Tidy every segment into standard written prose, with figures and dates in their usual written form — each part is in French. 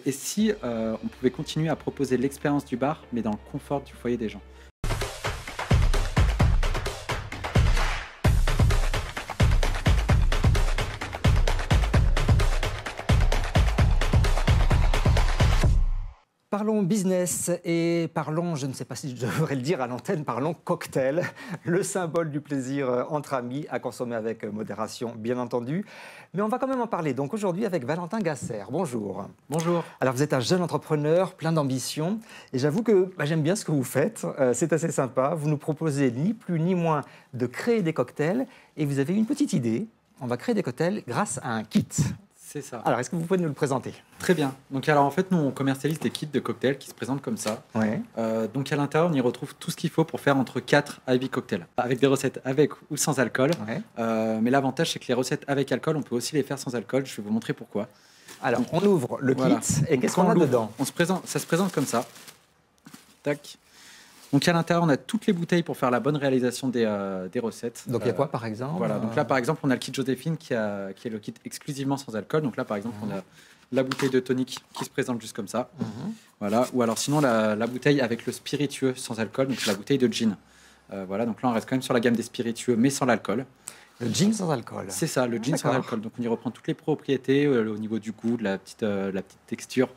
Et si on pouvait continuer à proposer l'expérience du bar, mais dans le confort du foyer des gens? Parlons business et parlons, je ne sais pas si je devrais le dire à l'antenne, parlons cocktail, le symbole du plaisir entre amis, à consommer avec modération bien entendu. Mais on va quand même en parler. Donc aujourd'hui avec Valentin Gasser. Bonjour. Bonjour. Alors vous êtes un jeune entrepreneur plein d'ambition et j'avoue que j'aime bien ce que vous faites. C'est assez sympa. Vous nous proposez ni plus ni moins de créer des cocktails et vous avez une petite idée. On va créer des cocktails grâce à un kit. C'est ça. Alors, est-ce que vous pouvez nous le présenter? Très bien. Donc alors en fait, nous on commercialise des kits de cocktails qui se présentent comme ça. Ouais. Donc à l'intérieur, on y retrouve tout ce qu'il faut pour faire entre 4 à 8 cocktails. Avec des recettes avec ou sans alcool. Ouais. Mais l'avantage, c'est que les recettes avec alcool, on peut aussi les faire sans alcool. Je vais vous montrer pourquoi. Alors, on ouvre le Voilà. kit et qu'est-ce Quand qu'on a on l'ouvre, dedans? ça se présente comme ça. Tac. Donc à l'intérieur, on a toutes les bouteilles pour faire la bonne réalisation des recettes. Donc il y a quoi par exemple? Voilà, donc là par exemple, on a le kit Joséphine qui est le kit exclusivement sans alcool. Donc là par exemple, on a la bouteille de tonic qui se présente juste comme ça. Voilà, ou alors sinon la bouteille avec le spiritueux sans alcool, donc la bouteille de gin. Voilà, donc là on reste quand même sur la gamme des spiritueux mais sans l'alcool. Le gin sans alcool. C'est ça, le gin sans D'accord. alcool. Donc on y reprend toutes les propriétés au niveau du goût, de la petite texture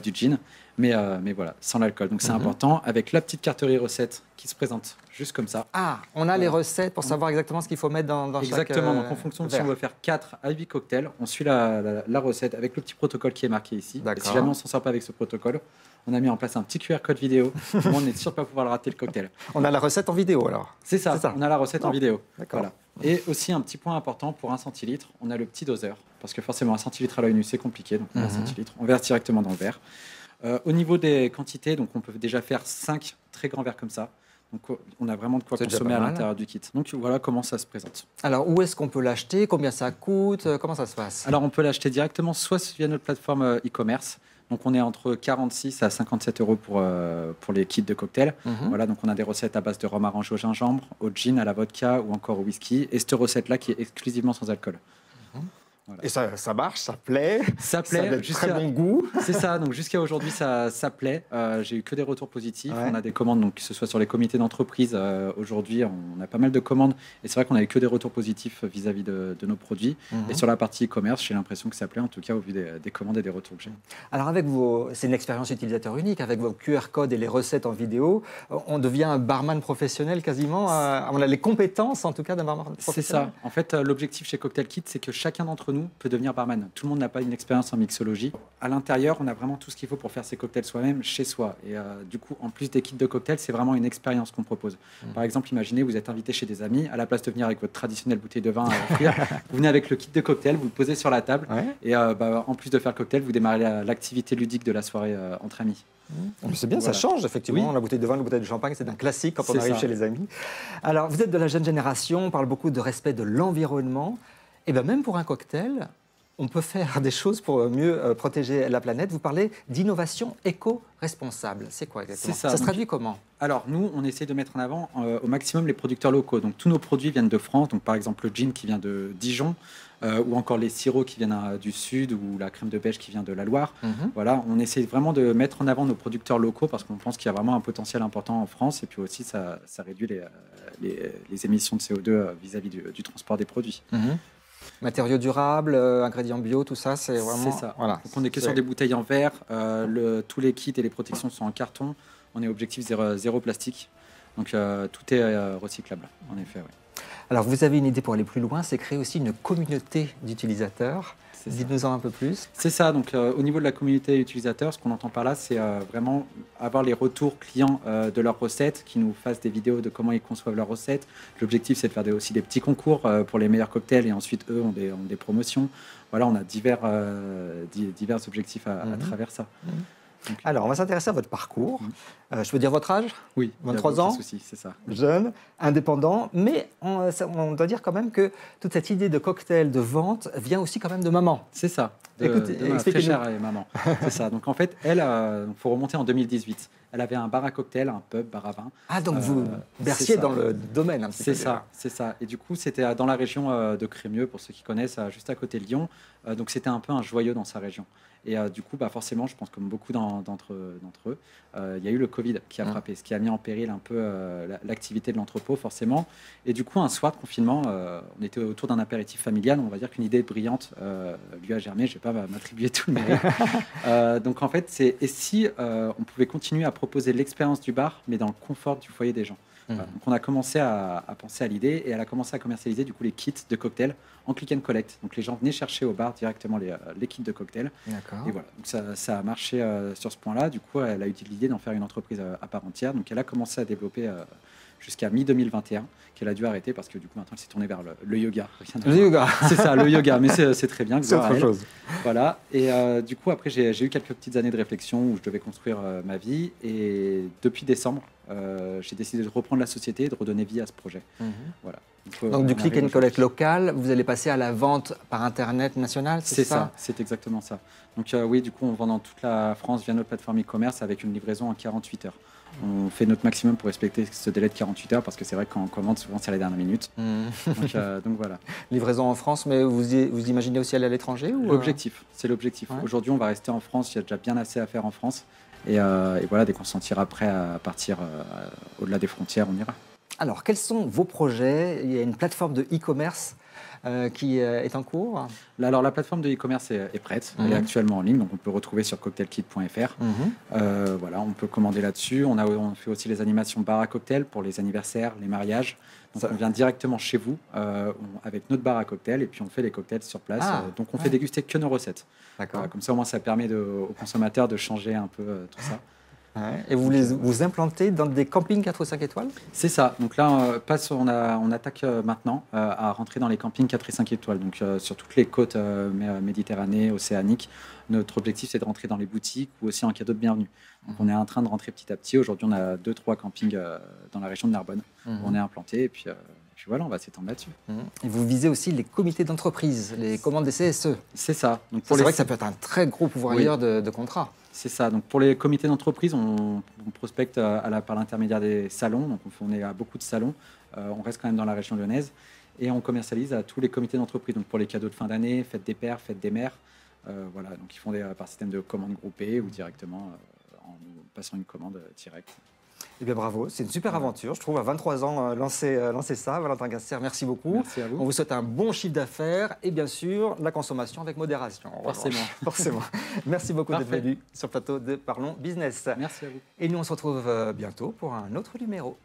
du gin, mais voilà, sans l'alcool. Donc c'est important, avec la petite carterie recette qui se présente juste comme ça. Ah, on a les recettes pour savoir exactement ce qu'il faut mettre dans Exactement, chaque donc en fonction de si verre. on veut faire 4 à 8 cocktails, on suit la recette avec le petit protocole qui est marqué ici. Et D'accord. si jamais on ne s'en sort pas avec ce protocole, on a mis en place un petit QR code vidéo. Au moins, on est sûr de ne pas pouvoir le rater le cocktail. On a la recette en vidéo alors. C'est ça, C'est ça. on a la recette en vidéo. D'accord. Voilà. Et aussi un petit point important pour un centilitre, on a le petit doseur. Parce que forcément, un centilitre à l'œil nu, c'est compliqué. Donc on a un centilitre, on verse directement dans le verre. Au niveau des quantités, donc on peut déjà faire 5 très grands verres comme ça. Donc on a vraiment de quoi C'est déjà consommer pas à mal. l'intérieur du kit. Donc voilà comment ça se présente. Alors, où est-ce qu'on peut l'acheter? Combien ça coûte? Comment ça se passe? Alors on peut l'acheter directement soit via notre plateforme e-commerce. Donc on est entre 46 à 57 euros pour les kits de cocktails. Voilà, donc on a des recettes à base de rhum arrangé au gingembre, au gin, à la vodka ou encore au whisky. Et cette recette-là qui est exclusivement sans alcool. Voilà. Et ça marche, ça plaît. Ça Ça a plaît, de très bon goût. C'est ça, donc jusqu'à aujourd'hui ça plaît. J'ai eu que des retours positifs. Ouais. On a des commandes, donc que ce soit sur les comités d'entreprise. Aujourd'hui, on a pas mal de commandes. Et c'est vrai qu'on a eu que des retours positifs vis-à-vis de nos produits. Et sur la partie e-commerce, j'ai l'impression que ça plaît, en tout cas au vu des commandes et des retours que j'ai. Alors, c'est une expérience utilisateur unique. Avec vos QR codes et les recettes en vidéo, on devient un barman professionnel quasiment. On a les compétences, en tout cas, d'un barman C'est professionnel. ça. En fait, l'objectif chez Cocktail Kit, c'est que chacun d'entre nous peut devenir barman. Tout le monde n'a pas une expérience en mixologie. À l'intérieur, on a vraiment tout ce qu'il faut pour faire ses cocktails soi-même, chez soi. Et du coup, en plus des kits de cocktails, c'est vraiment une expérience qu'on propose. Par exemple, imaginez, vous êtes invité chez des amis, à la place de venir avec votre traditionnelle bouteille de vin à offrir, vous venez avec le kit de cocktail, vous le posez sur la table. Ouais. Et en plus de faire le cocktail, vous démarrez l'activité ludique de la soirée entre amis. C'est bien, Voilà. ça change effectivement. Oui. La bouteille de vin, la bouteille de champagne, c'est un classique quand on C'est arrive ça. chez les amis. Alors, vous êtes de la jeune génération, on parle beaucoup de respect de l'environnement. Et bien même pour un cocktail, on peut faire des choses pour mieux protéger la planète. Vous parlez d'innovation éco-responsable. C'est quoi exactement? C'est ça. Ça se Donc, traduit comment? Alors, nous, on essaie de mettre en avant au maximum les producteurs locaux. Donc, tous nos produits viennent de France. Donc, par exemple, le gin qui vient de Dijon, ou encore les sirops qui viennent du Sud, ou la crème de pêche qui vient de la Loire. Voilà, on essaie vraiment de mettre en avant nos producteurs locaux parce qu'on pense qu'il y a vraiment un potentiel important en France. Et puis aussi, ça réduit les émissions de CO2 vis-à-vis du transport des produits. Matériaux durables, ingrédients bio, tout ça, c'est vraiment... C'est ça. Voilà. Donc, on est que sur des bouteilles en verre. Tous les kits et les protections sont en carton. On est objectif zéro plastique. Donc, tout est recyclable, en effet. Ouais. Alors, vous avez une idée pour aller plus loin, c'est créer aussi une communauté d'utilisateurs. C'est ça. Dites-nous-en un peu plus. C'est ça, donc au niveau de la communauté utilisateur, ce qu'on entend par là, c'est vraiment avoir les retours clients de leurs recettes, qui nous fassent des vidéos de comment ils conçoivent leurs recettes. L'objectif, c'est de faire aussi des petits concours pour les meilleurs cocktails, et ensuite, eux ont des promotions. Voilà, on a divers objectifs à travers ça. Donc, Alors, on va s'intéresser à votre parcours. Je peux dire votre âge? oui, 23 ans. Souci, c'est ça. Jeune, indépendant, mais on doit dire quand même que toute cette idée de cocktail, de vente, vient aussi quand même de maman. C'est ça, Écoutez, de ma très expliquez-nous. chère maman. C'est ça. Donc en fait, elle, faut remonter en 2018. Elle avait un bar à cocktail, un pub, bar à vin. Ah, donc vous c'est berciez ça. dans le domaine un petit peu. C'est ça, c'est ça. Et du coup, c'était dans la région de Crémieux, pour ceux qui connaissent, juste à côté de Lyon. Donc c'était un peu un joyau dans sa région. Et du coup, forcément, je pense comme beaucoup d'entre eux, il y a eu le Covid qui a frappé, ce qui a mis en péril un peu l'activité de l'entrepôt, forcément. Et du coup, un soir de confinement, on était autour d'un apéritif familial. On va dire qu'une idée brillante lui a germé. Je ne vais pas m'attribuer tout le mérite. Donc, en fait, c'est et si on pouvait continuer à proposer l'expérience du bar, mais dans le confort du foyer des gens. Voilà. Donc on a commencé à penser à l'idée et elle a commencé à commercialiser du coup les kits de cocktails en click and collect. Donc les gens venaient chercher au bar directement les kits de cocktails. Et voilà, donc ça a marché sur ce point-là. Du coup, elle a eu l'idée d'en faire une entreprise à part entière. Donc elle a commencé à développer jusqu'à mi-2021, qu'elle a dû arrêter parce que du coup maintenant elle s'est tournée vers le yoga. Le yoga. C'est ça, le yoga, mais c'est très bien. C'est autre chose. Voilà, et du coup après j'ai eu quelques petites années de réflexion où je devais construire ma vie et depuis décembre, j'ai décidé de reprendre la société et de redonner vie à ce projet. Voilà. Donc du click and collect local, vous allez passer à la vente par Internet national, c'est ça? C'est exactement ça. Donc oui, du coup on vend dans toute la France via notre plateforme e-commerce avec une livraison en 48 heures. On fait notre maximum pour respecter ce délai de 48 heures parce que c'est vrai que quand on commande, souvent c'est à la dernière minute. Donc voilà. Livraison en France, mais vous imaginez aussi aller à l'étranger ou... L'objectif, c'est l'objectif. Ouais. Aujourd'hui, on va rester en France, il y a déjà bien assez à faire en France. Et voilà, dès qu'on se sentira prêt à partir au-delà des frontières, on ira. Alors, quels sont vos projets? Il y a une plateforme de e-commerce qui est en cours. Alors, la plateforme de e-commerce est prête, elle est actuellement en ligne, donc on peut retrouver sur cocktailkit.fr. Voilà, on peut commander là-dessus. On fait aussi les animations bar à cocktail pour les anniversaires, les mariages. Donc on vient directement chez vous avec notre bar à cocktail et puis on fait les cocktails sur place. Donc on fait déguster que nos recettes. Comme ça, au moins, ça permet aux consommateurs de changer un peu tout ça. Ouais. Et vous implantez dans des campings 4 ou 5 étoiles? C'est ça. Donc là, on attaque maintenant à rentrer dans les campings 4 et 5 étoiles. Donc sur toutes les côtes méditerranéennes, océaniques. Notre objectif, c'est de rentrer dans les boutiques ou aussi en cadeau de bienvenue. Donc on est en train de rentrer petit à petit. Aujourd'hui, on a 2-3 campings dans la région de Narbonne où on est implanté. Et puis voilà, on va s'étendre là-dessus. Et vous visez aussi les comités d'entreprise, les commandes des CSE. C'est ça. Donc c'est vrai que ça peut être un très gros pourvoyeur de contrats. C'est ça. Donc pour les comités d'entreprise, on prospecte par l'intermédiaire des salons. Donc on est à beaucoup de salons. On reste quand même dans la région lyonnaise. Et on commercialise à tous les comités d'entreprise. Donc pour les cadeaux de fin d'année, fête des pères, fête des mères. Voilà. Donc ils font par système de commandes groupées ou directement en passant une commande directe. Eh bien, bravo, c'est une super aventure. Je trouve à 23 ans lancer ça. Valentin Gasser, merci beaucoup. Merci à vous. On vous souhaite un bon chiffre d'affaires et bien sûr la consommation avec modération. Forcément. Merci beaucoup d'être venu sur le plateau de Parlons Business. Merci à vous. Et nous, on se retrouve bientôt pour un autre numéro.